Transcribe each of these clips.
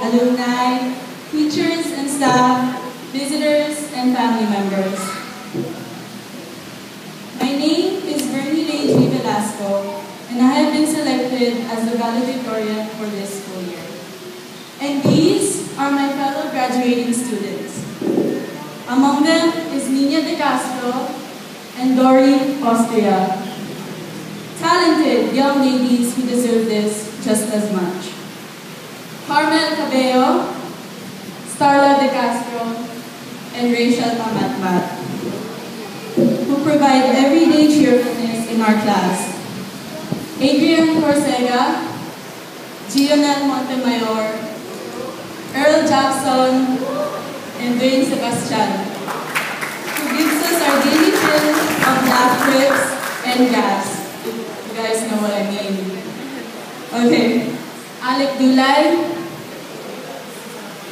alumni, teachers and staff, visitors, and family members. My name is Bernie Leiji Velasco, and I have been selected as the valedictorian for this school year. And these are my fellow graduating students. Among them is Nina De Castro and Dory Austria. Talented young ladies who deserve this just as much. Carmel Cabello, Starla De Castro, and Rachel Mamatmat, who provide everyday cheerfulness in our class. Adrian Corsega, Gionel Montemayor, Earl Jackson, and Dwayne Sebastian, who gives us our daily fill of laugh trips and gas. You guys know what I mean. Okay. Alec Dulay,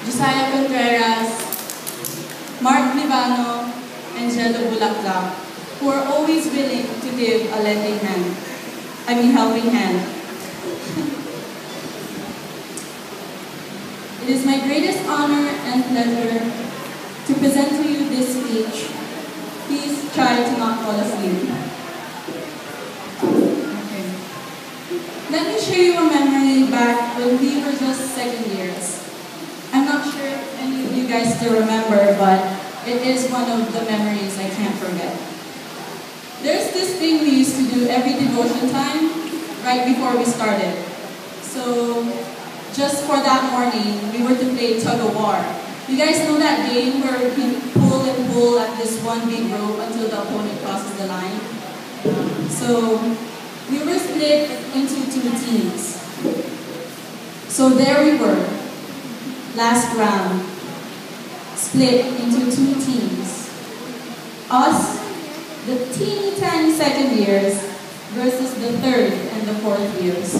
Josiah Contreras, Mark Livano, and Jello Bulaklak, who are always willing to give a helping hand. It is my greatest honor and pleasure to present to you this speech. Please try to not fall asleep. Okay. Let me share you a memory back when we were just second years. I'm not sure if any of you guys still remember, but it is one of the memories I can't forget. There's this thing we used to do every devotion time right before we started. So just for that morning, we were to play tug of war. You guys know that game where we pull and pull at this one big rope until the opponent crosses the line? So we were split into two teams. So there we were, last round, split into two teams. Us, the teeny tiny second years, versus the third and the fourth years.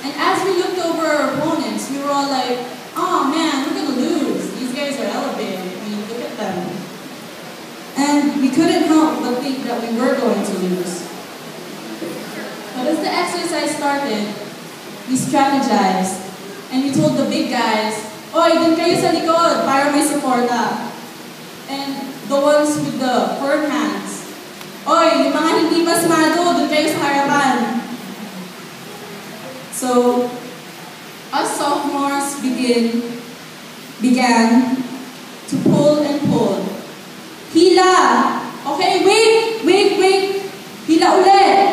And as we looked over our opponents, we were all like, oh man, we're gonna lose. These guys are elevated. I mean, look at them. And we couldn't help but think that we were going to lose. But as the exercise started, we strategized. And we told the big guys, oy, dun kayo sa likod para may suporta. And the ones with the firm hands, oy, yung mga hindi pasmado, dun kayo sa harapan. So, us sophomores began to pull and pull. Hila! Okay, wait! Hila ulit!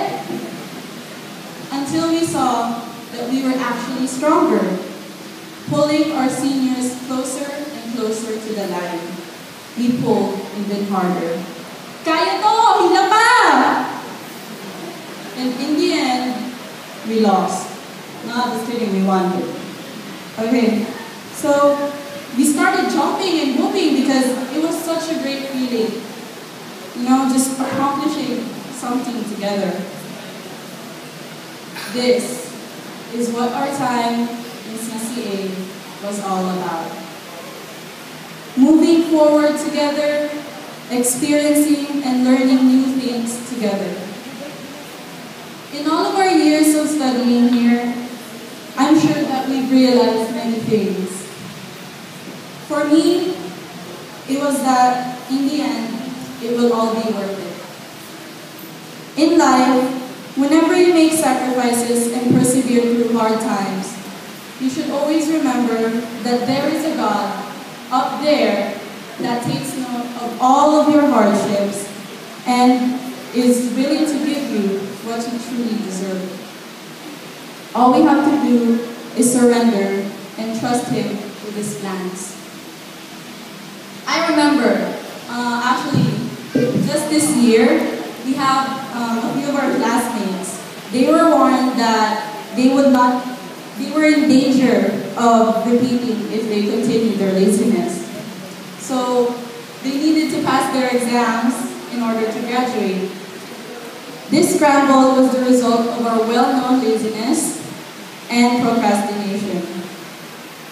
Until we saw that we were actually stronger, pulling our seniors closer and closer to the line. We pulled even harder. Kaya to! Hila pa! And in the end, we lost. No, just kidding, we won. Okay, so we started jumping and whooping because it was such a great feeling. You know, just accomplishing something together. This is what our time in CCA was all about. Moving forward together, experiencing and learning new things together. In all of our years of studying here, I'm sure that we've realized many things. For me, it was that in the end, it will all be worth it. In life, whenever you make sacrifices and persevere through hard times, you should always remember that there is a God up there that takes note of all of your hardships and is willing to give you what you truly deserve. All we have to do is surrender and trust Him with His plans. I remember, actually, just this year, we have a few of our classmates. They were warned that they were in danger of repeating if they continued their laziness. So they needed to pass their exams in order to graduate. This scramble was the result of our well-known laziness and procrastination.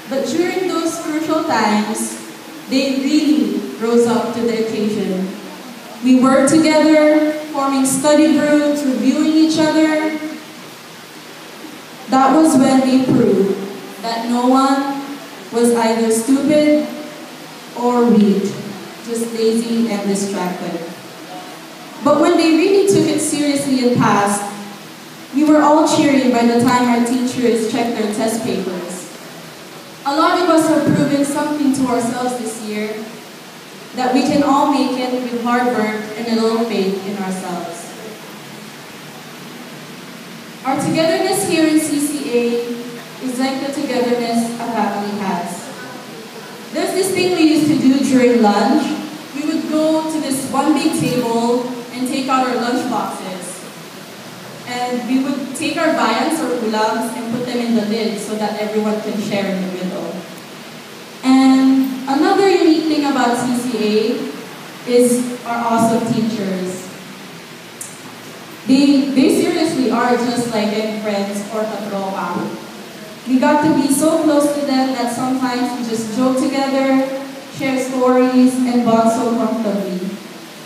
But during those crucial times, they really rose up to the occasion. We worked together, forming study groups, reviewing each other. That was when we proved that no one was either stupid or weak, just lazy and distracted. But when they really took it seriously and passed, we were all cheering by the time our teachers checked their test papers. A lot of us have proven something to ourselves this year, that we can all make it with hard work and a little faith in ourselves. Our togetherness here in CCA is like the togetherness a family has. There's this thing we used to do during lunch. We would go to this one big table and take out our lunch boxes. And we would take our viands or ulams and put them in the lid so that everyone can share in the middle. And another unique thing about CCA is our awesome teachers. They seriously are just like any friends or katropa. We got to be so close to them that sometimes we just joke together, share stories, and bond so comfortably.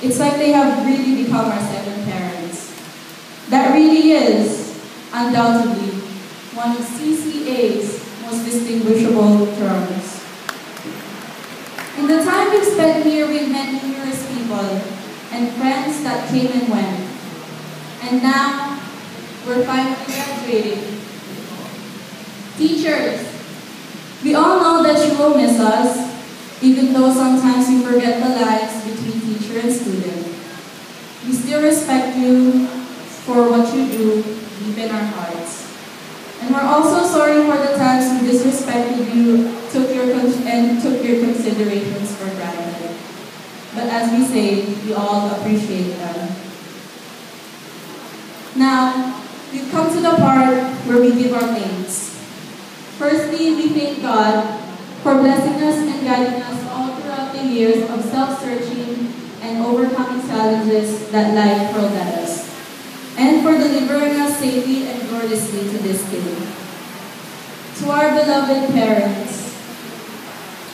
It's like they have really become our second parents. That really is, undoubtedly, one of CCA's most distinguishable terms. In the time we've spent here, we've met numerous people and friends that came and went. And now, we're finally graduating. Teachers, we all know that you will miss us, even though sometimes we forget the lines between teacher and student. We still respect you for what you do deep in our hearts. And we're also sorry for the times we disrespected you, took your considerations for granted. But as we say, we all appreciate them. Now, we've come to the part where we give our thanks. Firstly, we thank God for blessing us and guiding us all throughout the years of self-searching and overcoming challenges that life hurled at us, and for delivering us safely and gloriously to this day. To our beloved parents,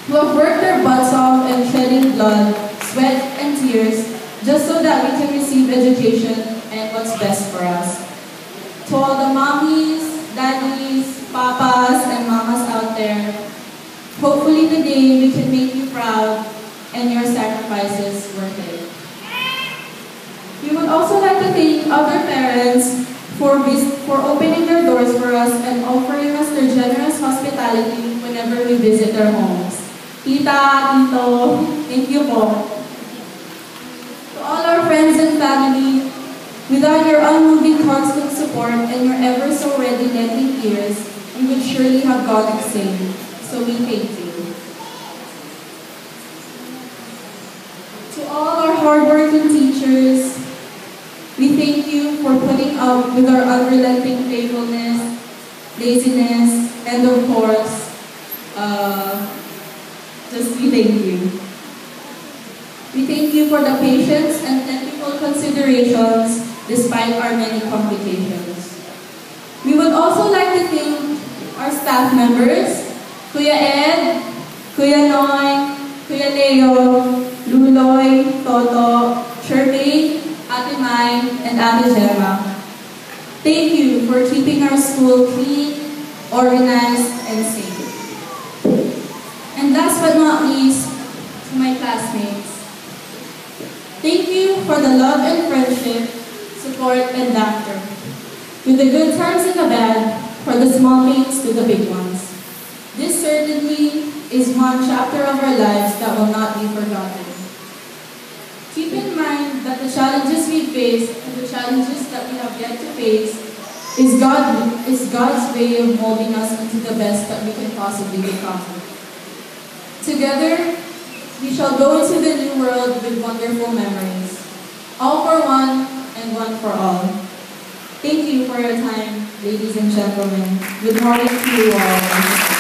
who have worked their butts off and shedding blood, sweat, and tears just so that we can receive education and what's best for us. To all the mommies, daddies, papas, and mamas out there, hopefully today we can make you proud and your sacrifices worth it. We would also like to thank other parents for opening their doors for us and offering us their generous hospitality whenever we visit their homes. Tita, Tito, thank you po. To all our friends and family, without your unmoving constant support and your ever so ready lending ears, we would surely have gone insane. So we thank you. To all our hardworking teachers, we thank you for putting up with our unrelenting faithfulness, laziness, and of course, just we thank you. We thank you for the patience and technical considerations despite our many complications. We would also like to thank our staff members, Kuya Ed, Kuya Noy, Kuya Leo, Luloy, Toto, Shermaine, Ate Mai, and Ate Gemma. Thank you for keeping our school clean, organized, and safe. And last but not least, to my classmates. Thank you for the love and friendship, support, and laughter. With the good times and the bad, for the small things to the big ones. This certainly is one chapter of our lives that will not be forgotten. Keep in mind that the challenges we face and the challenges that we have yet to face is God's way of molding us into the best that we can possibly become. Together, we shall go into the new world with wonderful memories. All for one and one for all. Thank you for your time, ladies and gentlemen. Good morning to you all.